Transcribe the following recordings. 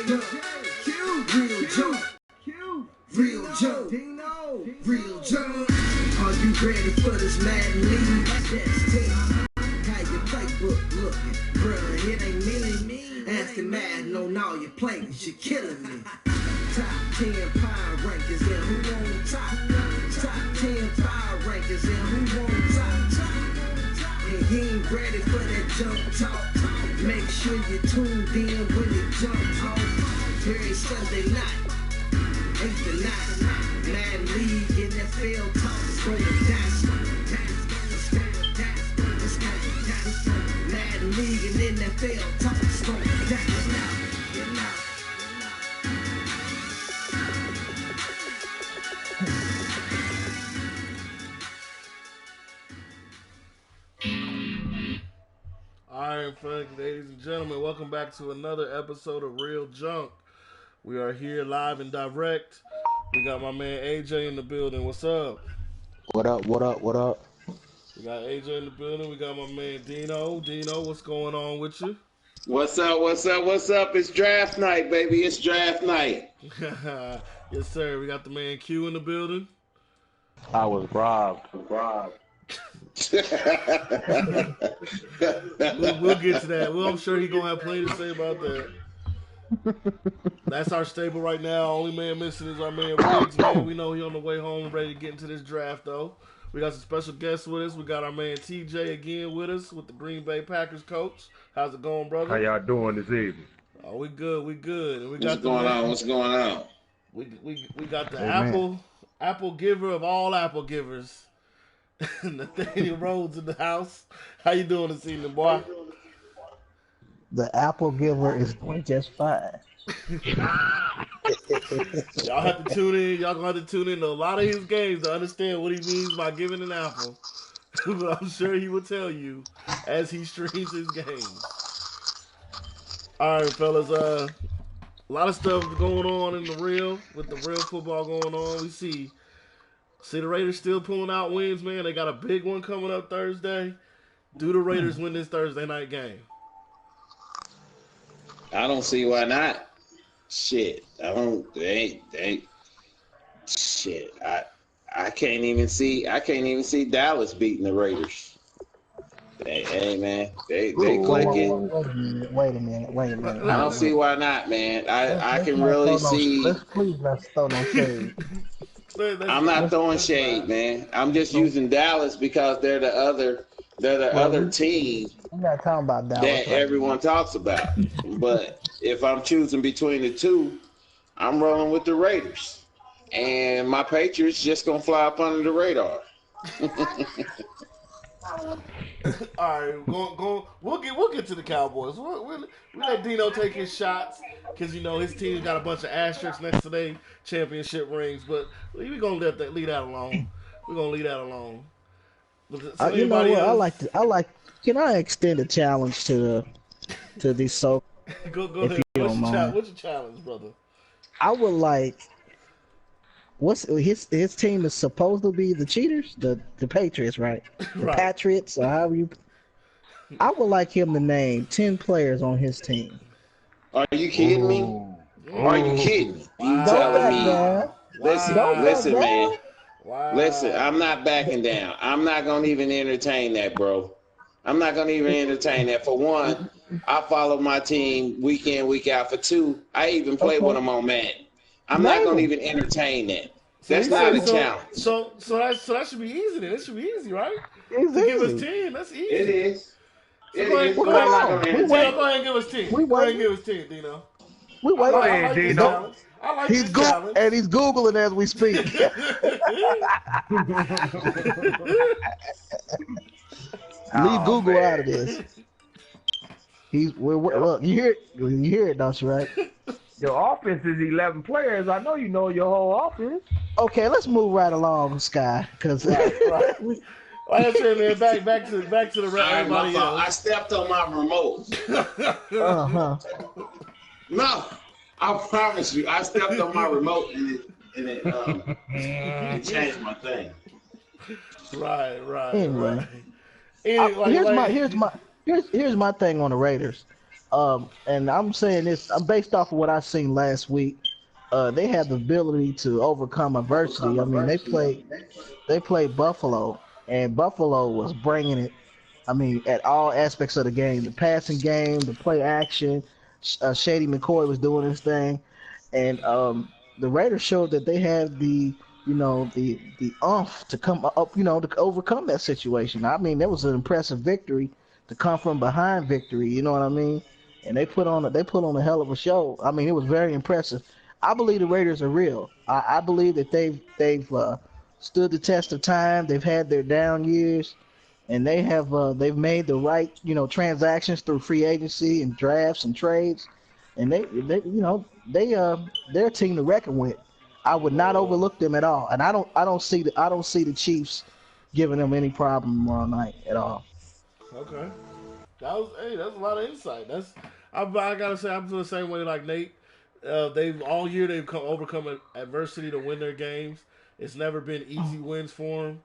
Real junk. Real junk. Real junk. Are you ready for this Madden League? That's 10. How your playbook looking? Bruh, it ain't me. Asking Madden on all your plays, you're killing me. Top 10 power rankings and who on top? Top 10 power rankings and who on top? And you ain't ready for that jump talk. Make sure you tuned in when you jump off. Every Sunday night, 8 to 9. Madden League, NFL talk is going down. Madden League and NFL talk is going down. Alright, Frank, ladies and gentlemen, welcome back to another episode of Real Junk. We are here live and direct. We got my man AJ in the building. What's up? What up? We got AJ in the building. We got my man Dino. Dino, what's going on with you? What's up? It's draft night, baby. It's draft night. Yes, sir. We got the man Q in the building. I was robbed. We'll get to that. Well, I'm sure he's going to have plenty to say about that. That's our stable right now. Only man missing is our man Riggs, man. We know he on the way home, ready to get into this draft, though. We got some special guests with us. We got our man TJ again with us, with the Green Bay Packers coach. How's it going, brother? How y'all doing this evening? Oh, we good. And we What's going on? We got the apple giver of all apple givers. Nathaniel Rhodes in the house. How you doing this evening, boy? The apple giver is doing just fine. Y'all have to tune in. Y'all gonna have to tune in to a lot of his games to understand what he means by giving an apple. But I'm sure he will tell you as he streams his games. All right, fellas. A lot of stuff going on in the real with the real football going on. We see the Raiders still pulling out wins, man. They got a big one coming up Thursday. Do the Raiders win this Thursday night game? I don't see why not. Shit. Shit. I can't even see Dallas beating the Raiders. Hey man. They clicking. Wait a minute. I don't see why not, man. I can really see. Let's throw no shade. I'm not throwing shade, man. I'm just using Dallas because they're the other team I'm not talking about Dallas that everyone talks about. But if I'm choosing between the two, I'm rolling with the Raiders. And my Patriots just gonna fly up under the radar. All right, we'll get to the Cowboys. We'll let Dino take his shots because his team got a bunch of asterisks next to their championship rings. But we're gonna leave that alone. We're gonna leave that alone. You know what? I like. Can I extend a challenge to these so? Go ahead. What's your challenge, brother? I would like. What's his team is supposed to be the cheaters, the Patriots, right? The Right. Patriots, or however you. I would like him to name 10 players on his team. Are you kidding me? Are you kidding me? You Wow. telling me? Wow. Listen, man. Wow. Listen, I'm not backing down. I'm not gonna even entertain that, bro. I'm not gonna even entertain that. For one, I follow my team week in, week out. For two, I even play with them on Madden. I'm not gonna even entertain that. That's not a challenge. So that should be easy then. It should be easy, right? It's To give us easy. 10, that's easy. It is. So It go ahead, is. go But I'm not ahead, gonna Dino, entertain go ahead and give us 10. We Go ahead and wait. give us 10, Dino. We wait. Go ahead, I like this Dino. challenge. I like He's this go challenge. and he's googling as we speak. Leave Google out of this. Look. You hear it, don't you? Right? Your offense is 11 players. I know you know your whole offense. Okay, let's move right along, Sky, because Right. Like I said, man, back to the rest All right, my everybody fault. I else. stepped on my remote. No, I promise you, I stepped on my remote and it changed my thing. Right. Anyway. Anyway, here's my thing on the Raiders. And I'm saying this. I'm based off of what I seen last week. They have the ability to overcome adversity. I mean, they played Buffalo, and Buffalo was bringing it. I mean, at all aspects of the game, the passing game, the play action. Shady McCoy was doing his thing, and the Raiders showed that they had the umph to come up, to overcome that situation. I mean, that was an impressive victory to come from behind victory. You know what I mean? And they put on a hell of a show. I mean, it was very impressive. I believe the Raiders are real. I believe that they've stood the test of time. They've had their down years, and they've made the right transactions through free agency and drafts and trades, and they're a team to reckon with. I would not overlook them at all, and I don't see the Chiefs giving them any problem tomorrow night at all. Okay. That's a lot of insight. I gotta say I'm the same way like Nate. They've overcome adversity to win their games. It's never been easy wins for them.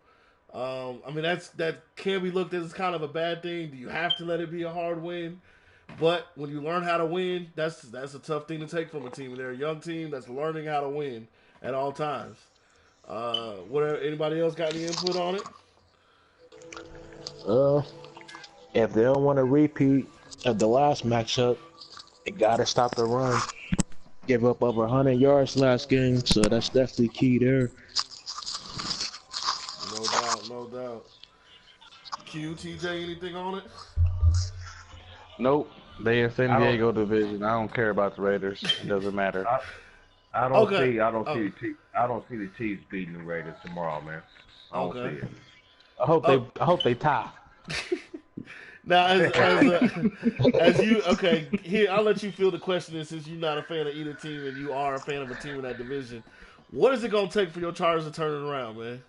I mean that can be looked at as kind of a bad thing. Do you have to let it be a hard win? But when you learn how to win, that's a tough thing to take from a team. And they're a young team that's learning how to win at all times. Anybody else got any input on it? Uh, if they don't want to repeat of the last matchup, they gotta stop the run. Give up over 100 yards last game, so that's definitely key there. No doubt, no doubt. TJ, anything on it? Nope. They in San Diego division. I don't care about the Raiders. It doesn't matter. I don't Okay. I don't see the Chiefs beating the Raiders tomorrow, man. I don't Okay. see it. I hope they tie. Now, as you here, I'll let you field the question. Since you're not a fan of either team and you are a fan of a team in that division, what is it gonna take for your Chargers to turn it around, man?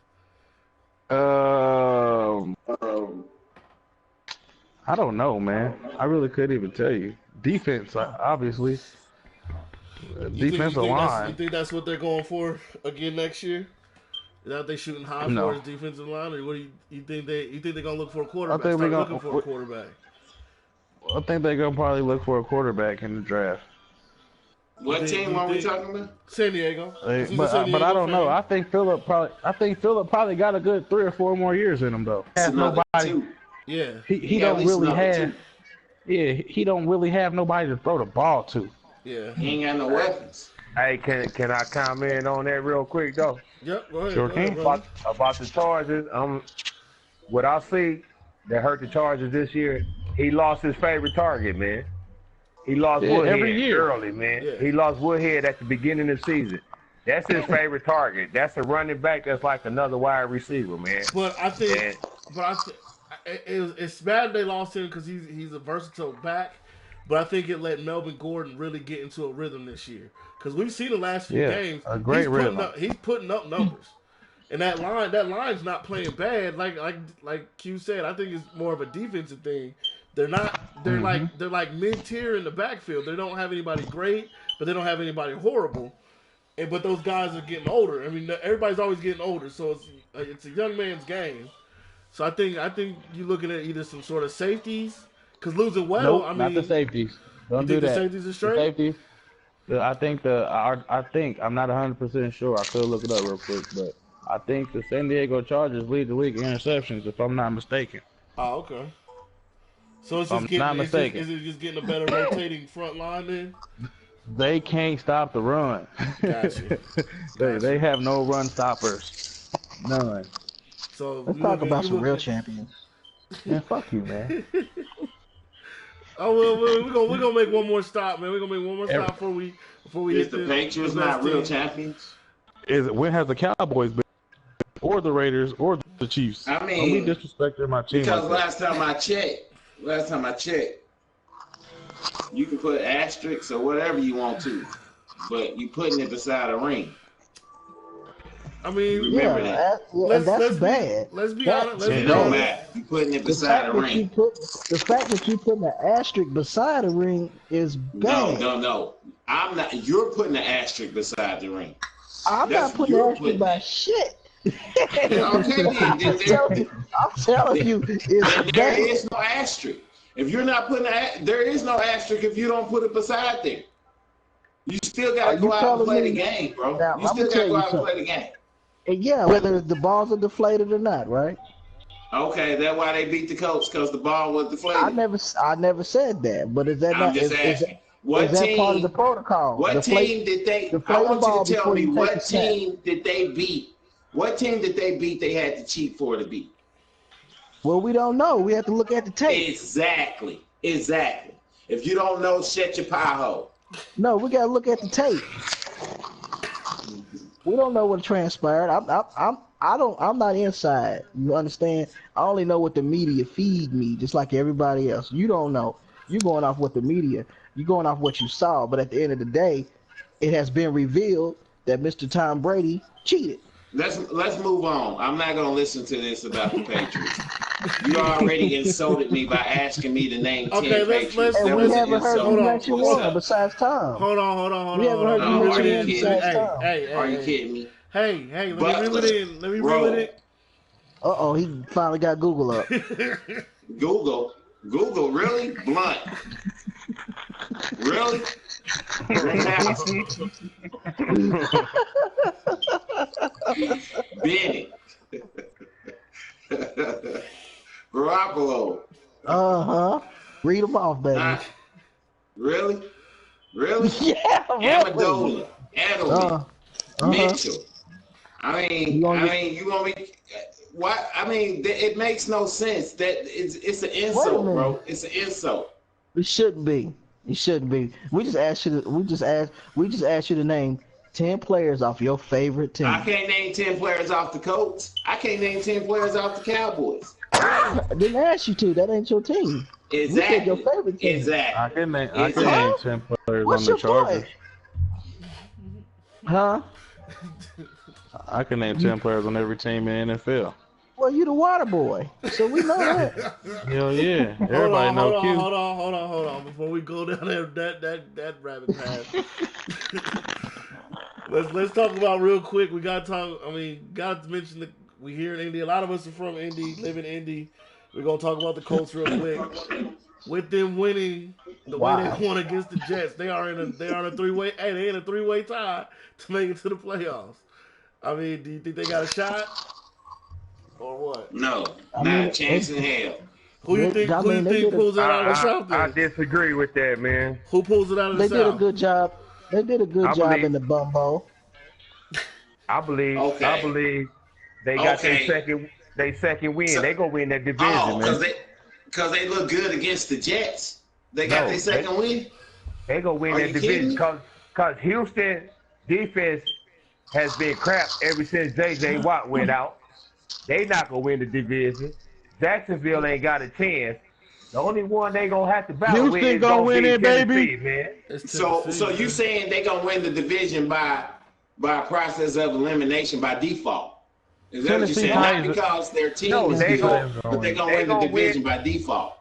I don't know, man. I really couldn't even tell you. Defense, obviously. Defensive line. You think that's what they're going for again next year? Is that they shooting high No. for his defensive line, or what do you think they're gonna look for a quarterback? I think we're looking for a quarterback. I think they're gonna probably look for a quarterback in the draft. What team are we talking about? San Diego. But I don't know. I think Phillip probably got a good 3 or 4 more years in him though. That's another Nobody. two. Yeah. He Yeah, at don't least really another have. two. Yeah, he don't really have nobody to throw the ball to. Yeah. He ain't got no weapons. Hey, can I comment on that real quick though? Yep. Go ahead. Sure go ahead, can. brother. About the Chargers, what I see that hurt the Chargers this year, he lost his favorite target, man. He lost Woodhead every year. early, man. Yeah. He lost Woodhead at the beginning of the season. That's his favorite target. That's a running back that's like another wide receiver, man. But I think, And- it's bad they lost him because he's a versatile back. But I think it let Melvin Gordon really get into a rhythm this year because we've seen the last few games. A great rhythm. He's putting up numbers, and that line's not playing bad. Like Q said, I think it's more of a defensive thing. They're not. They're like mid tier in the backfield. They don't have anybody great, but they don't have anybody horrible. But those guys are getting older. I mean, everybody's always getting older, so it's a young man's game. So I think you're looking at either some sort of safeties, because losing Weddle, Nope, not the safeties. Don't do the that. safeties are straight? Safeties. I think I'm not 100% sure. I could look it up real quick, but I think the San Diego Chargers lead the league in interceptions, if I'm not mistaken. Oh, okay. So it's I'm just getting, not mistaken. Is it just getting a better rotating front line then? They can't stop the run. Gotcha. They have no run stoppers. None. So Let's talk about some real champions. Man, fuck you, man. Oh well, we're gonna make one more stop, man. We're gonna make one more stop before we Is hit the this. Patriots the best not real team. champions? When has the Cowboys been, or the Raiders, or the Chiefs? I Don't mean, be disrespecting my team. because like that. last time I checked, you can put asterisks or whatever you want to, but you putting it beside a ring. I mean, Remember that. That's bad. Let's be That- honest. It Let's be don't honest. matter. You putting it The beside fact a that you ring. put an asterisk beside a ring is bad. No. I'm not. You're putting an asterisk beside the ring. I'm That's not putting an your asterisk by shit. Okay, then I'm telling you, it's there bad. is no asterisk. If you're not putting there is no asterisk if you don't put it beside there. You still gotta go out and play the game, bro. Now, You still gotta go out and play the game. And yeah, whether the balls are deflated or not, right? Okay, that's why they beat the Colts, because the ball was deflated. I never said that, but is that I'm not? just asking. What is team? That part of the protocol? What team did they? I want you to tell me what team did they beat? What team did they beat? They had to cheat for to beat. Well, we don't know. We have to look at the tape. Exactly. If you don't know, shut your pie hole. No, we gotta look at the tape. We don't know what transpired. I'm not inside. You understand? I only know what the media feed me, just like everybody else. You don't know. You're going off what the media. You're going off what you saw. But at the end of the day, it has been revealed that Mr. Tom Brady cheated. Let's move on. I'm not gonna listen to this about the Patriots. You already insulted me by asking me to name 10 Patriots. And we haven't heard who mentioned one besides Tom. Hold on. We haven't heard who mentioned one besides Tom. Are you kidding me? Hey, let me reel it in. Let me reel it in. Uh-oh, he finally got Google up. Google, really? Blunt. Really? Benny. Garoppolo. Read them off, baby. Really? Yeah, Amendola. Edelman. Mitchell. I mean, you want me? What? I mean, it makes no sense. That it's an insult, bro. It's an insult. It shouldn't be. We just asked you to name 10 players off your favorite team. I can't name 10 players off the Colts. I can't name 10 players off the Cowboys. I didn't ask you to. That ain't your team. Exactly. You said your favorite team. Exactly. I can name 10 players What's on the Chargers. Point? Huh? I can name 10 players on every team in the NFL. Well, you the water boy, so we know that. Hell yeah. Everybody know Q. Hold on. Before we go down that rabbit path. Let's talk about real quick. We gotta talk. I mean, gotta mention that we here in Indy. A lot of us are from Indy, live in Indy. We're gonna talk about the Colts real quick. With them winning the way they won against the Jets, they are in a three-way. Hey, they in a three-way tie to make it to the playoffs. I mean, do you think they got a shot, or what? No, not a chance in hell. Who you think pulls it out of the South? I disagree with that, man. Who pulls it out of the South? They did a good job. They did a good job in the Bum Bowl. I believe they got their second win. So, they gonna win that division, man. Because they look good against the Jets. They got their second win. They gonna win that division because Houston defense has been crap ever since J.J. Watt went out. They not gonna win the division. Jacksonville ain't got a chance. The only one they gonna have to battle with is gonna win it, baby. Man. So you saying they gonna win the division by process of elimination by default? Is that what you're saying? Not because their team is good, but they're gonna win the division by default.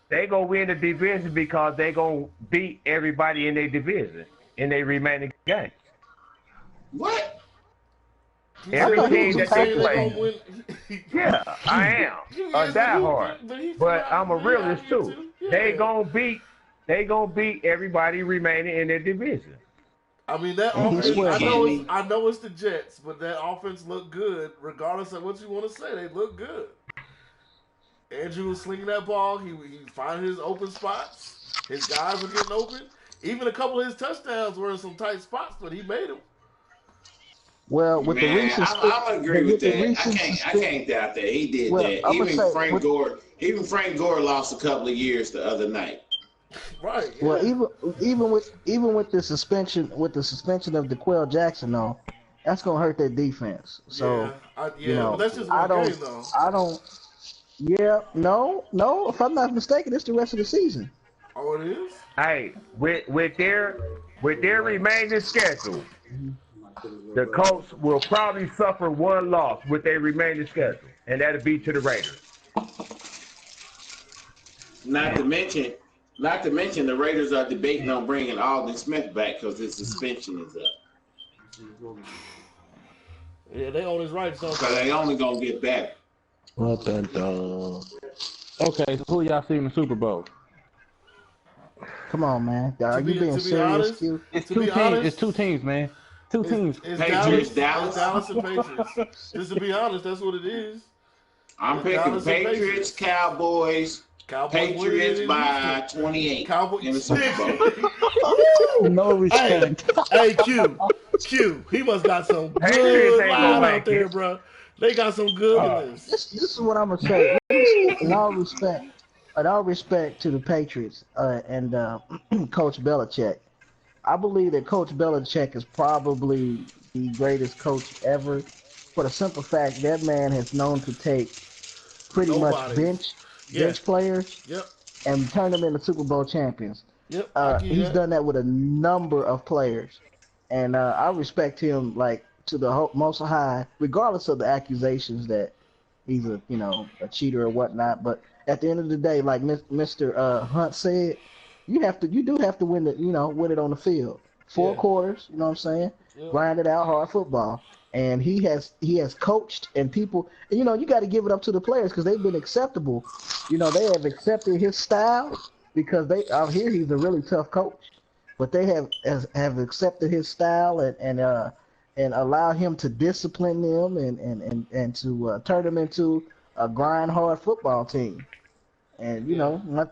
They gonna win the division because they gonna beat everybody in their division in their remaining games. What? Every team that they play. Yeah, I am a diehard, but I'm a realist too. They gonna beat everybody remaining in their division. I mean that offense. I know it's the Jets, but that offense looked good, regardless of what you want to say. They look good. Andrew was slinging that ball. He finding his open spots. His guys were getting open. Even a couple of his touchdowns were in some tight spots, but he made them. Well, with the recent, I agree with that. I can't doubt that he did that. Even Frank Gore lost a couple of years the other night. Right. Yeah. Well, even with the suspension of DeQuell Jackson, though, that's gonna hurt their defense. So but that's just one game, though. No. If I'm not mistaken, it's the rest of the season. Oh, it is. Hey, with their remaining schedule, the Colts will probably suffer one loss with their remaining schedule, and that'll be to the Raiders. Not to mention, the Raiders are debating on bringing Aldon Smith back because his suspension is up. Yeah, they own his rights, so they only gonna get better. Okay, so who y'all see in the Super Bowl? Come on, man. Are you being to be serious, honest, Q? It's to two be teams. honest, It's two teams, man. Two teams. it's Patriots, Dallas, Dallas. it's Dallas and Patriots. Just to be honest, that's what it is. I'm It's picking Dallas and Patriots, Cowboys, Cowboys Patriots winning by in Houston. 28 Cowboys. in the Super Bowl. No Hey, respect. hey, Q, he must got some Patriots good ain't line gonna out make there, it. bro. They got some goodness. This is what I'm gonna say. In all respect to the Patriots and Coach Belichick, I believe that Coach Belichick is probably the greatest coach ever. For the simple fact that man has known to take pretty much Nobody. Yeah. bench players Yep. and turn them into Super Bowl champions. Yep. I get He's that. done that with a number of players, and I respect him like to the most high, regardless of the accusations that he's a cheater or whatnot. But at the end of the day, like Mr. Hunt said, you do have to win win it on the field. Four Yeah. quarters, you know what I'm saying? Yep. Grind it out, hard football. And he has coached and people. And, you got to give it up to the players because they've been acceptable. They have accepted his style because out here he's a really tough coach. But they have accepted his style and allowed him to discipline them and to turn them into a grind hard football team. And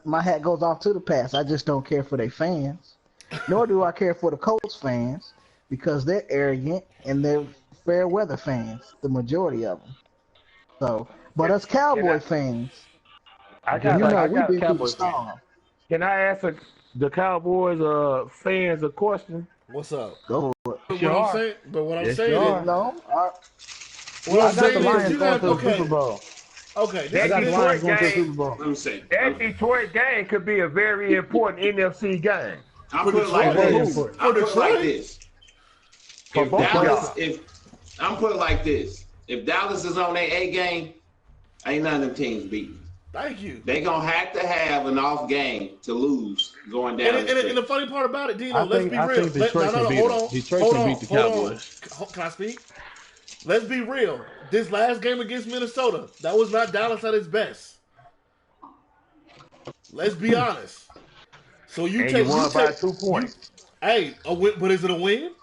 my hat goes off to the Pats. I just don't care for their fans, nor do I care for the Colts fans because they're arrogant and they're fair weather fans, the majority of them. So, but us Cowboy fans, I we've got been through the Cowboys fan. storm. Can I ask the Cowboys fans a question? What's up? Go for it. What Sure. I'm saying, but what I'm Yes, saying you is, are. No, what I I'm got the saying is, Lions you going got to the okay, Super Bowl. okay. I This, got the this, Lions going to the game. Super Bowl. Let me see. That Detroit game could be a very important NFC game. I'll For put it like Detroit? this. For I'll put it Detroit? like this. For If both of Dallas, y'all. if I'm put it like this, if Dallas is on their A game, ain't none of them teams beating. thank you. They gonna have to have an off game to lose going down. And the funny part about it, Dino, I let's think be real. Detroit can beat Hold them. on. Detroit hold can on, beat the hold Cowboys. on. Can I speak? Let's be real. This last game against Minnesota, that was not Dallas at its best. Let's be honest. So you And take you won by 2 points. Hey, a win, but is it a win?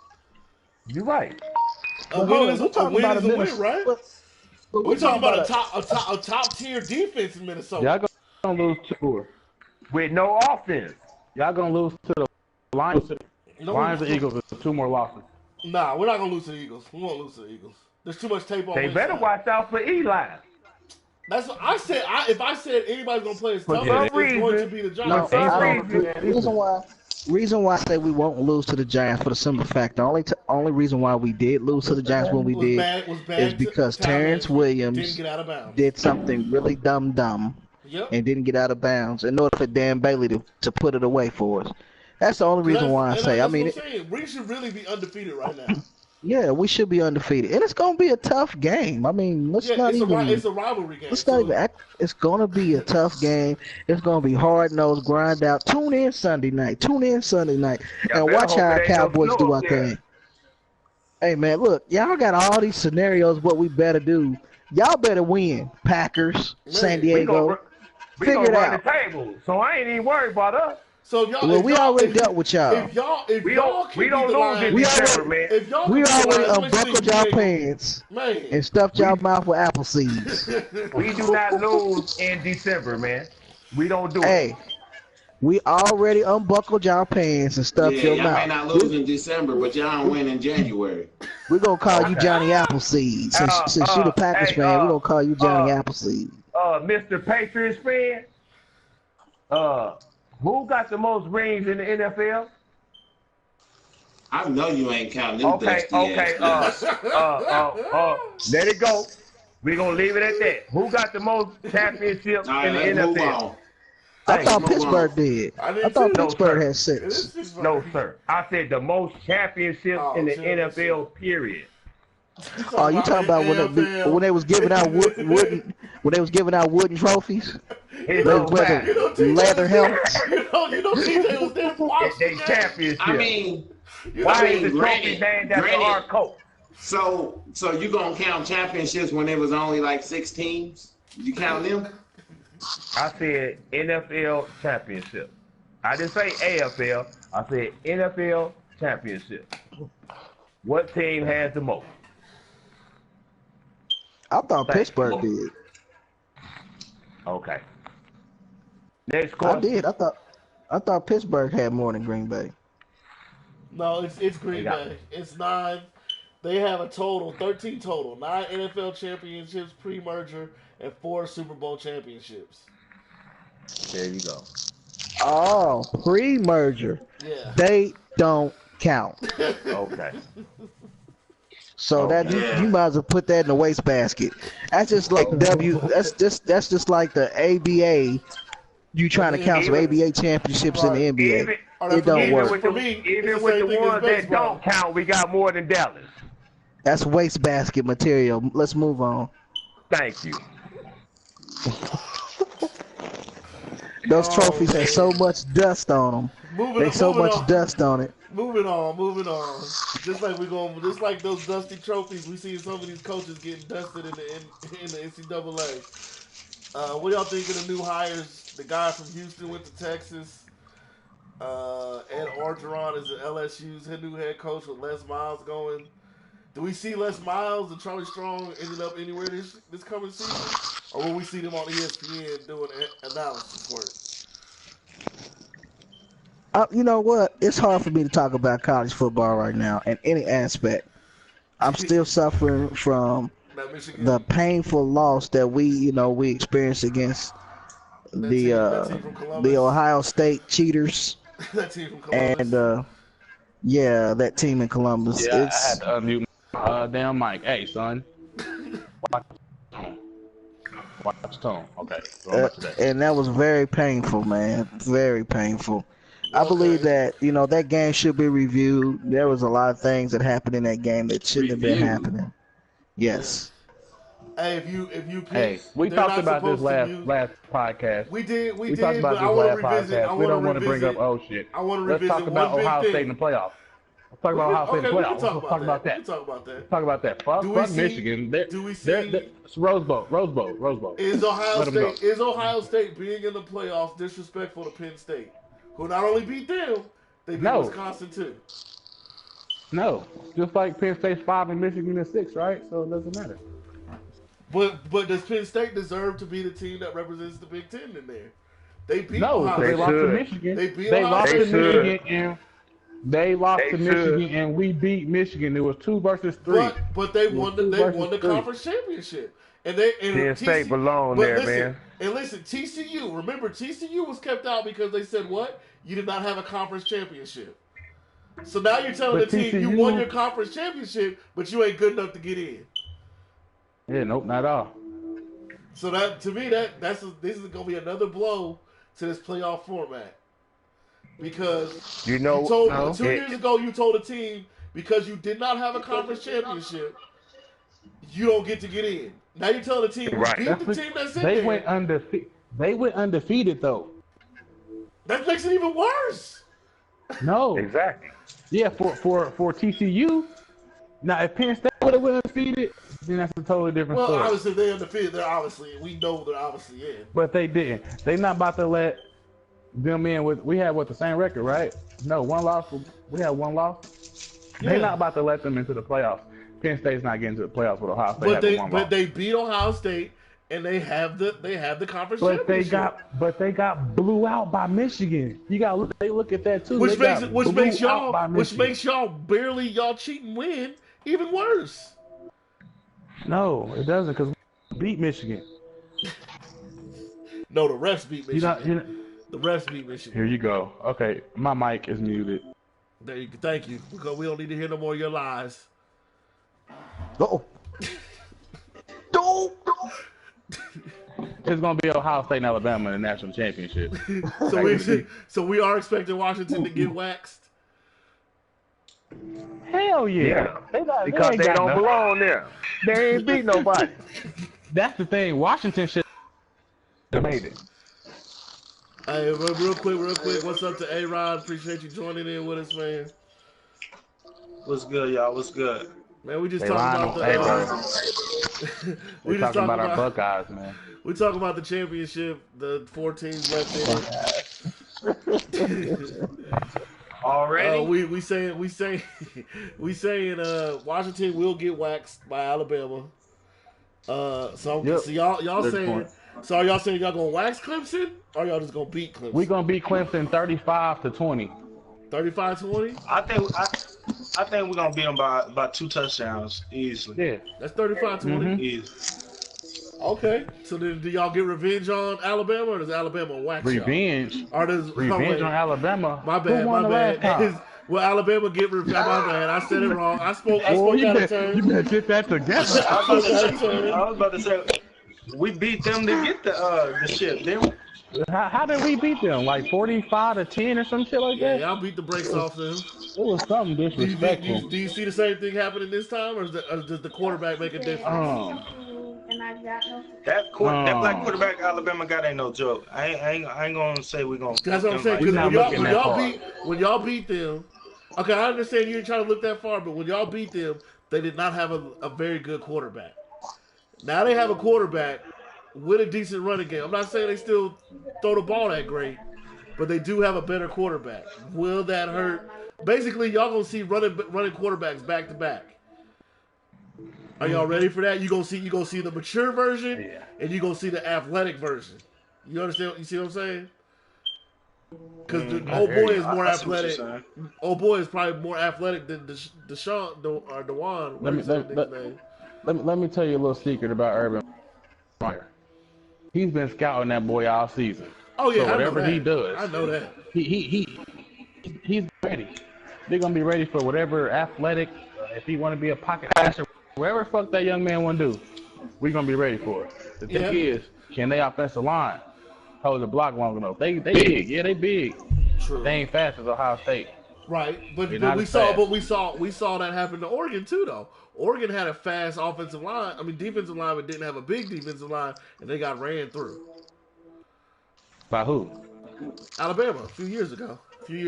You're right. A win is a win, right? We're talking about a top tier defense in Minnesota. Y'all gonna lose to With no offense. Y'all gonna lose to the Lions. No, Lions and Eagles with 2 more losses. Nah, we're not gonna lose to the Eagles. We won't lose to the Eagles. There's too much tape on. They better watch out for Eli. That's what I said. If I said anybody's gonna play as For tough, some it's going to reason- be the No, Giants. reason why I say we won't lose to the Giants for the simple fact the only reason why we did lose to the Giants when we Was did bad is because time Terrence management. Williams didn't get out of bounds. did something really dumb Yep. and didn't get out of bounds in order for Dan Bailey to put it away for us. That's the only reason why I say. That's I mean, what I'm saying. We should really be undefeated right now. yeah, we should be undefeated, and it's gonna be a tough game. I mean, let's not it's even. it's a rivalry game. Let's not even act. It's gonna be a tough game. It's gonna be hard nosed, grind out. Tune in Sunday night, and watch how our Cowboys do our thing. Hey man, look, y'all got all these scenarios. What we better do? Y'all better win. Packers, San Diego. We Figure gonna it run out. the table, so I ain't even worried about us. So y'all, Well, we already dealt with y'all. If y'all We can don't beat the lose in Lions, We December, already- man. if y'all We can beat the already Lions, let me unbuckled see, y'all Diego. pants Man, and stuffed y'all mouth with apple seeds. We do not lose in December, man. We don't do it. Hey, we already unbuckled y'all pants and stuffed Yeah, your y'all may mouth. not lose in December, but y'all don't win in January. We're gonna call you Johnny Appleseed. Since you the Packers hey, fan, we're gonna call you Johnny Appleseed. Mr. Patriots fan, who got the most rings in the NFL? I know you ain't counting them Okay, dusty ass numbers. let it go. We're gonna leave it at that. Who got the most championships All right, in the let's move NFL? on. I thought move Pittsburgh on. did. I did I thought too. Pittsburgh No, had It is 6. Pittsburgh. No, sir. I said the most championships in the championship. NFL, period. Oh, you talking about when they was giving out wooden trophies? It's Leather, no fact. leather helmets. You know, TJ was there for watching They the game. championship. I mean, why I is mean, the trophy named after granted. our coach? so you gonna count championships when it was only like 6 teams? You count them? I said NFL championship. I didn't say AFL. I said NFL championship. What team has the most? I thought Thank Pittsburgh you. did. Okay. Next I question. did. I thought Pittsburgh had more than Green Bay. No, it's Green Bay. It's 9. They have a total, 13 total. 9 NFL championships pre-merger and 4 Super Bowl championships. There you go. Oh, pre-merger. Yeah. They don't count. Okay. So that you might as well put that in the wastebasket. That's just like That's just like the ABA. You trying to count some ABA championships in the NBA? It don't work. Even with the ones that don't count, we got more than Dallas. That's wastebasket material. Let's move on. Thank you. Those trophies have so much dust on them. There's so much dust on it. Moving on. Just like those dusty trophies, we see some of these coaches getting dusted in the NCAA. What y'all think of the new hires? The guy from Houston went to Texas. Ed Orgeron is LSU's new head coach with Les Miles going. Do we see Les Miles and Charlie Strong ended up anywhere this coming season? Or will we see them on ESPN doing analysis work? You know what? It's hard for me to talk about college football right now in any aspect. I'm still suffering from the painful loss that we experienced against the Ohio State cheaters. That team from Columbus. And that team in Columbus. Yeah, I had to unmute my damn mic. Hey, son. Watch the tone. Okay. And that was very painful, man. Very painful. I believe that, that game should be reviewed. There was a lot of things that happened in that game that shouldn't have been happening. Yes. Hey, we talked about this last podcast. We did. We talked about this last podcast. We don't want to bring up old shit. Let's talk about Ohio State in the playoffs. Let's talk about Ohio State in the playoffs. Let's talk about that. Talk about that. Fuck Michigan. It's Rose Bowl. Is Ohio State being in the playoffs disrespectful to Penn State, who not only beat them, they beat Wisconsin too? No, just like Penn State's 5 and Michigan is 6, right? So it doesn't matter. But does Penn State deserve to be the team that represents the Big Ten in there? They beat Ohio State. They lost to Michigan. They lost to Michigan, and we beat Michigan. It was 2 versus 3. But they won the conference championship. And Penn State belong there, man. And listen, TCU. Remember, TCU was kept out because they said what? You did not have a conference championship. So now you're telling the team you won your conference championship, but you ain't good enough to get in. Yeah, nope, not at all. So that to me, this is gonna be another blow to this playoff format. Because 2 years ago you told a team because you did not have a conference championship, you don't get to get in. Now you're telling the team beat the team that's in there. They went undefeated though. That makes it even worse. No. Exactly. Yeah, for TCU. Now if Penn State would have went undefeated, then that's a totally different story. Well, obviously they're undefeated. We know they're obviously in. But they didn't. They're not about to let them in with. We had the same record, right? No, 1 loss. We had 1 loss. Yeah. They're not about to let them into the playoffs. Penn State's not getting to the playoffs with Ohio State. But they beat Ohio State and they have the conference championship. But they got blew out by Michigan. They look at that too. Which makes y'all barely y'all cheat and win even worse. No, it doesn't, because we beat Michigan. No, the refs beat Michigan. The refs beat Michigan. Here you go. Okay, my mic is muted. There you go. Thank you. Because we don't need to hear no more of your lies. Uh-oh. It's going to be Ohio State and Alabama in the national championship. So we are expecting Washington to get waxed? Hell yeah. Because they don't belong there. They ain't beat nobody. That's the thing. Washington should have made it. Hey, real quick. What's up to A-Rod? Appreciate you joining in with us, man. What's good, y'all? What's good? Man, we just talking about we just talking about our Buckeyes, man. We talking about the championship, the 4 teams left in it. Already? We saying Washington will get waxed by Alabama. So Yep. y'all Good saying point. so are y'all saying y'all gonna wax Clemson or y'all just gonna beat Clemson? We gonna beat Clemson 35-20. 35-20? I think we're gonna beat them by 2 touchdowns easily. Yeah. That's 35-20. Mhm. Easy. Okay. So then do y'all get revenge on Alabama or does Alabama wax Revenge. y'all? Or does Revenge on Alabama. My bad, Who won my the bad. last time? Will Alabama get revenge? My bad. I said it wrong. I spoke Oh, out of turn. you better get that together. I was about to say, we beat them to get the ship, didn't we? How did we beat them? Like 45-10 or some shit like Yeah, that? y'all beat the brakes off them. It was something disrespectful. Do you see the same thing happening this time, or does the quarterback make a difference? That black quarterback Alabama got ain't no joke. I ain't gonna say we're gonna. That's what I'm saying. He's not Because looking that far. when y'all beat them, okay, I understand you ain't trying to look that far, but when y'all beat them, they did not have a very good quarterback. Now they have a quarterback with a decent running game. I'm not saying they still throw the ball that great, but they do have a better quarterback. Will that hurt? Basically, y'all gonna see running quarterbacks back to back. Are y'all ready for that? You gonna see the mature version, and you gonna see the athletic version. You understand? You see what I'm saying? Because the old boy is more athletic. Old boy is probably more athletic than Deshaun or Dewan. Let me tell you a little secret about Urban Meyer. He's been scouting that boy all season. Oh yeah, so whatever he does, I know that. He's ready. They're gonna be ready for whatever athletic. If he want to be a pocket passer, whatever the fuck that young man want to do, we're gonna be ready for it. The thing is, can they offensive line hold the block long enough? They big, yeah, they big. True. They ain't fast as Ohio State. Right, but we saw that happen to Oregon too, though. Oregon had a fast offensive line. I mean, defensive line, but didn't have a big defensive line, and they got ran through. By who? Alabama, a few years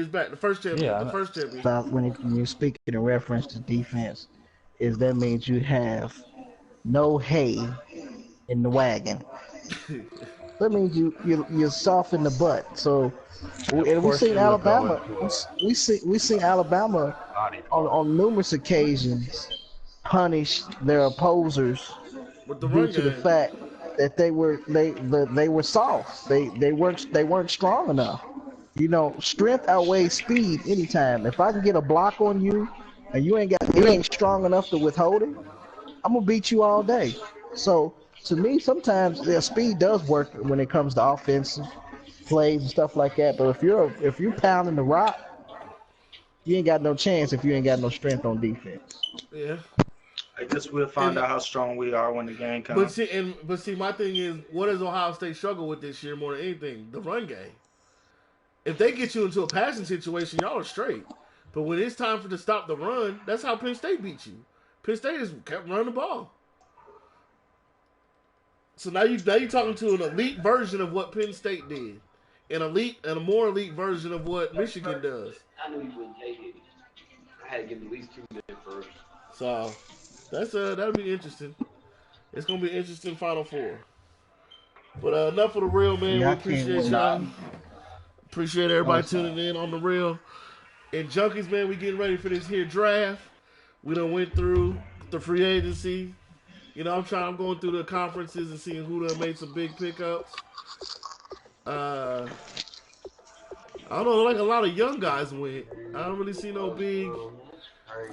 back, the first championship. About when you're speaking in reference to defense, is that means you have no hay in the wagon. That means you're soft in the butt. So, we seen Alabama. We seen Alabama on numerous occasions punish their opposers due to the fact that they were soft. They weren't strong enough. You know, strength outweighs speed anytime. If I can get a block on you and you ain't strong enough to withhold it, I'm gonna beat you all day. So to me, sometimes speed does work when it comes to offensive plays and stuff like that. But if you're pounding the rock, you ain't got no chance if you ain't got no strength on defense. Yeah. I guess we'll find out how strong we are when the game comes. But see, my thing is, what does Ohio State struggle with this year more than anything? The run game. If they get you into a passing situation, y'all are straight. But when it's time to stop the run, that's how Penn State beat you. Penn State just kept running the ball. So now you're talking to an elite version of what Penn State did, a more elite version of what Michigan does. I knew he wouldn't take it. I had to give him at least 2 minutes first. So that'll be interesting. It's gonna be an interesting Final Four. But enough of the real, man. We appreciate y'all. Appreciate everybody tuning in on the real. And Junkies, man, we getting ready for this here draft. We done went through the free agency. You know, I'm going through the conferences and seeing who done made some big pickups. I don't know, like a lot of young guys went. I don't really see no big.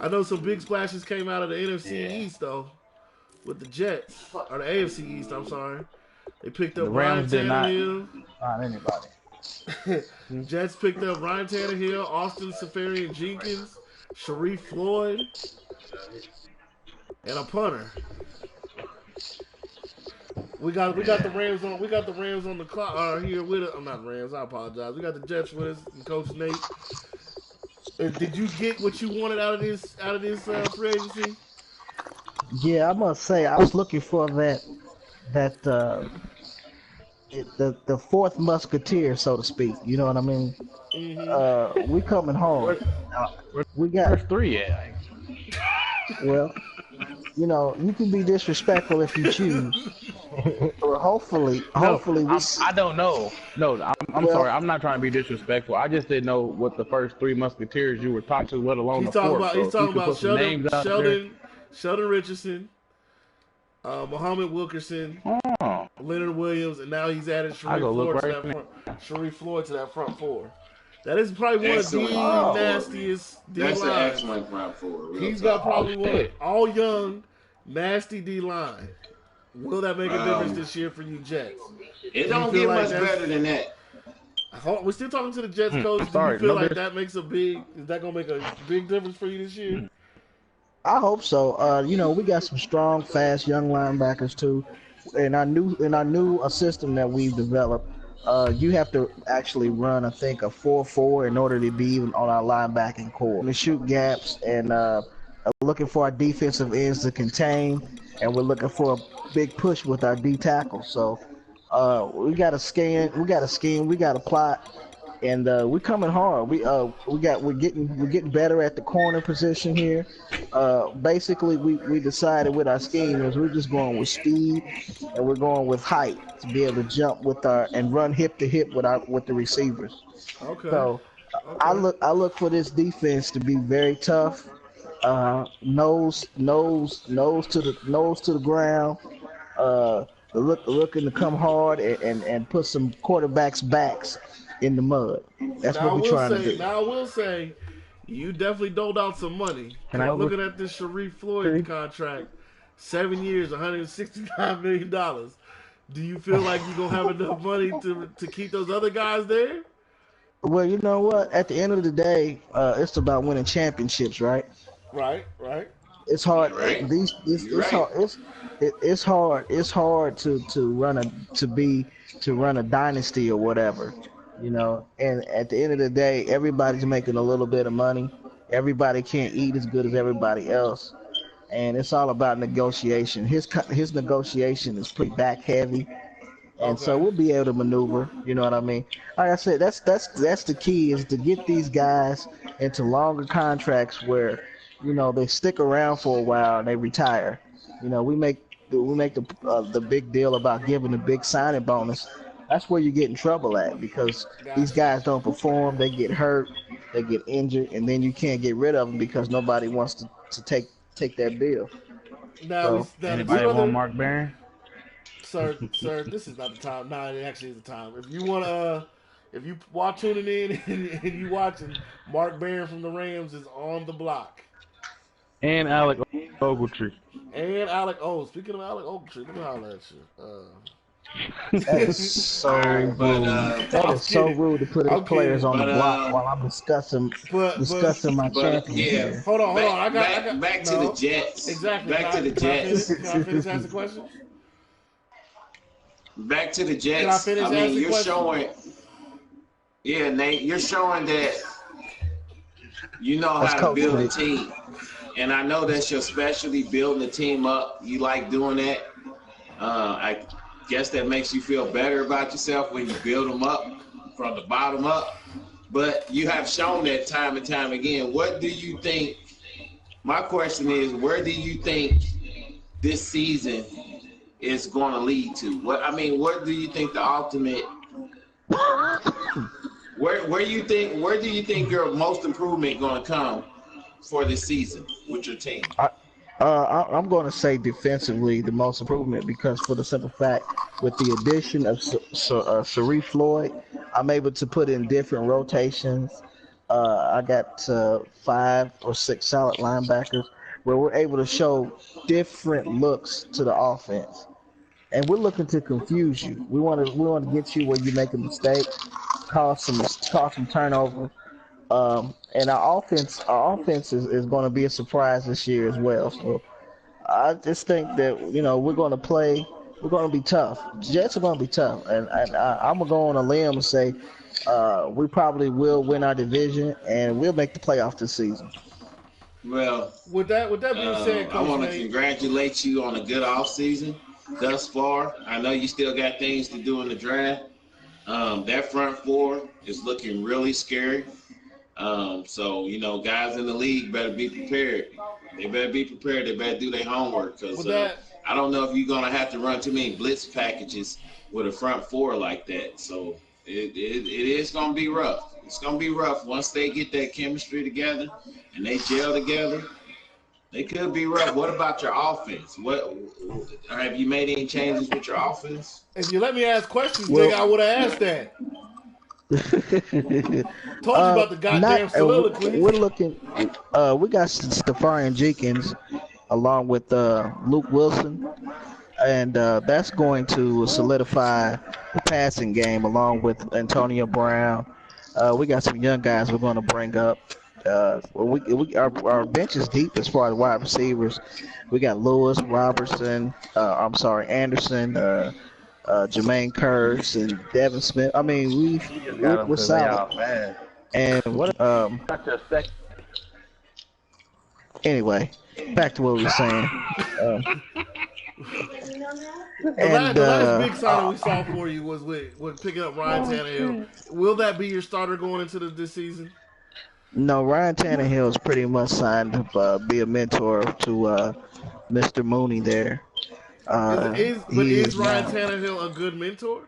I know some big splashes came out of the NFC East though, with the Jets or the AFC East. I'm sorry, they picked up Ryan Tannehill. Not anybody. Jets picked up Ryan Tannehill, Austin Seferian-Jenkins, Sharif Floyd, and a punter. We got the Rams on. We got the Rams on the clock. Here with us. I'm not Rams. I apologize. We got the Jets with us and Coach Nate. Did you get what you wanted out of this free agency? Yeah, I must say I was looking for the fourth musketeer, so to speak. You know what I mean? Mm-hmm. We coming home. Where's 3 at? Well, you know, you can be disrespectful if you choose. Or No, hopefully we. I don't know. No, I'm Well, sorry. I'm not trying to be disrespectful. I just didn't know what the first three Musketeers you were talking to, let alone the fourth. He's So if you talking could about put some names out there. Sheldon Richardson, Muhammad Wilkerson, Oh, Leonard Williams, and now he's added I go look right now. Sharif Floyd to that front four. That is probably one of the Excellent front four. nastiest D That's an lines. excellent front four. He's got probably one shit. all young, nasty D line. Will that make a difference this year for you Jets? It don't get much better than that. We're still talking to the Jets coach. Do Sorry, you feel no like difference. is that gonna make a big difference for you this year? I hope so. You know, we got some strong, fast, young linebackers too. In our new system that we've developed, you have to actually run, I think, a 4-4 in order to be even on our linebacking core. We shoot gaps and looking for our defensive ends to contain, and we're looking for a big push with our D tackle. So we got a scheme, we got a plot, and we're coming hard. We're getting better at the corner position here. Basically, we decided with our scheme is we're just going with speed and we're going with height to be able to jump and run hip to hip with the receivers. Okay. So I look for this defense to be very tough. Nose to the ground. Looking to come hard and put some quarterbacks' backs in the mud. That's what we're trying to do. Now I will say, you definitely doled out some money. Looking at this Sharif Floyd contract, 7 years, $169 million. Do you feel like you're gonna have enough money to keep those other guys there? Well, you know what? At the end of the day, it's about winning championships, right? Right. It's hard. Right. It's hard to run a dynasty or whatever, you know. And at the end of the day, everybody's making a little bit of money. Everybody can't eat as good as everybody else, and it's all about negotiation. His negotiation is pretty back heavy, and so we'll be able to maneuver. You know what I mean? Like I said, that's the key is to get these guys into longer contracts where, you know, they stick around for a while and they retire. You know, we make the big deal about giving a big signing bonus. That's where you get in trouble at, because these guys don't perform, they get hurt, they get injured, and then you can't get rid of them because nobody wants to take that bill. Now, Anybody want Mark Barron? Sir, this is not the time. No, it actually is the time. If you want if you watch tuning in and you watching, Mark Barron from the Rams is on the block. And Alec Ogletree. Speaking of Alec Ogletree, let me holler at you. That is so rude. That is so rude to put his players on the block while I'm discussing my championship. Yeah. Hold on. Back to the Jets. Exactly. Back to the Jets. Can I finish asking the question? Back to the Jets. Can I finish asking the you're question? showing. Yeah, Nate, you're showing that you know how to build a team. And I know that's your specialty, building a team up. You like doing that. I guess that makes you feel better about yourself when you build them up from the bottom up. But you have shown that time and time again. What do you think? My question is, where do you think this season is going to lead to? What do you think the ultimate? Where do you think your most improvement going to come for this season with your team? I'm going to say defensively the most improvement, because for the simple fact, with the addition of Sharif Floyd, I'm able to put in different rotations. I got 5 or 6 solid linebackers where we're able to show different looks to the offense, and we're looking to confuse you. We want to get you where you make a mistake, cause some turnover. And our offense is going to be a surprise this year as well. So I just think that, you know, we're going to be tough. Jets are going to be tough, and I'm going to go on a limb and say we probably will win our division and we'll make the playoff this season. Well, with that being said, I want to congratulate you on a good offseason thus far. I know you still got things to do in the draft. That front four is looking really scary. So, you know, guys in the league better be prepared. They better be prepared. They better do their homework because I don't know if you're going to have to run too many blitz packages with a front four like that. So it is going to be rough. It's going to be rough once they get that chemistry together and they gel together. They could be rough. What about your offense? What have you made any changes with your offense? If you let me ask questions, nigga, I would have asked that. Told you about the goddamn soliloquy. We're looking. We got Stephon Jenkins along with Luke Wilson, and that's going to solidify the passing game along with Antonio Brown. We got some young guys we're going to bring up. Our bench is deep as far as wide receivers. We got Lewis, Anderson, Jermaine Curse, and Devin Smith. I mean, we're solid. And anyway, back to what we were saying. The last big signing we saw for you was with picking up Ryan Tannehill. Will that be your starter going into this season? No, Ryan Tannehill is pretty much signed to be a mentor to Mr. Mooney there. Is Ryan Tannehill a good mentor?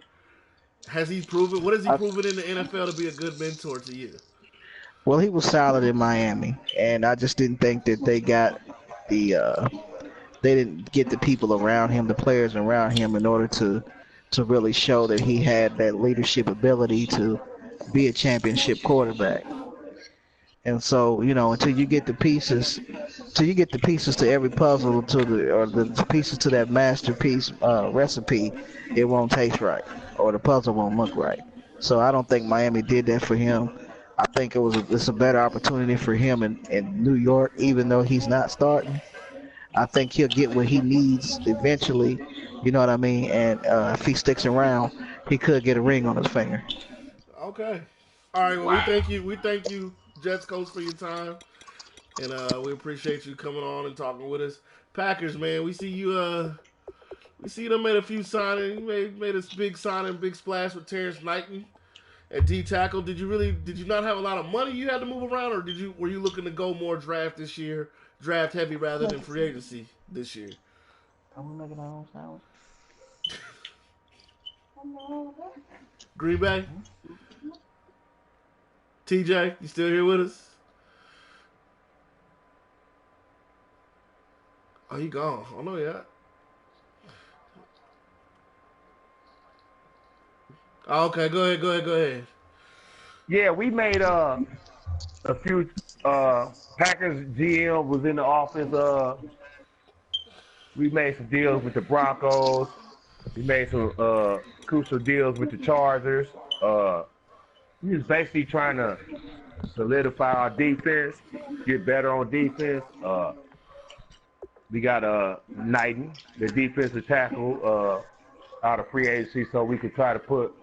Has he proven? What has he proven in the NFL to be a good mentor to you? Well, he was solid in Miami, and I just didn't think that they got they didn't get the people around him, the players around him, in order to really show that he had that leadership ability to be a championship quarterback. And so, you know, until you get the pieces to every puzzle, the pieces to that masterpiece recipe, it won't taste right, or the puzzle won't look right. So I don't think Miami did that for him. I think it's a better opportunity for him in New York, even though he's not starting. I think he'll get what he needs eventually, you know what I mean? And if he sticks around, he could get a ring on his finger. Okay. All right, well, we thank you, Jets coach, for your time, and we appreciate you coming on and talking with us. Packers, man, we see you. We see them made a few signings. You made a big signing, big splash with Terrence Knighton at D tackle. Did you not have a lot of money you had to move around, or were you looking to go more draft this year, draft heavy rather than free agency this year? Are we making our own salad? Green Bay. TJ, you still here with us? Oh, you gone. Oh, no, yeah. Oh, okay, go ahead. Yeah, we made a few Packers GM was in the office. We made some deals with the Broncos. We made some crucial deals with the Chargers. We was basically trying to solidify our defense, get better on defense. We got Knighton, the defensive tackle, out of free agency, so we could try to put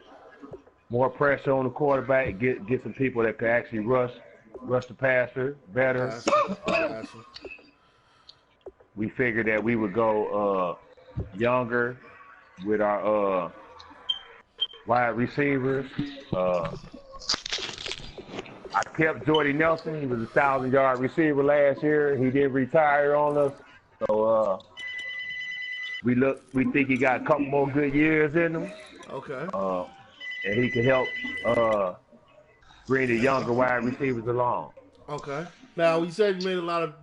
more pressure on the quarterback and get some people that could actually rush the passer better. Gotcha. We figured that we would go younger with our wide receivers. I kept Jordy Nelson. He was a 1,000-yard receiver last year. He didn't retire on us. So we think he got a couple more good years in him. Okay. And he can help bring the younger wide receivers along. Okay. Now you said you made a lot of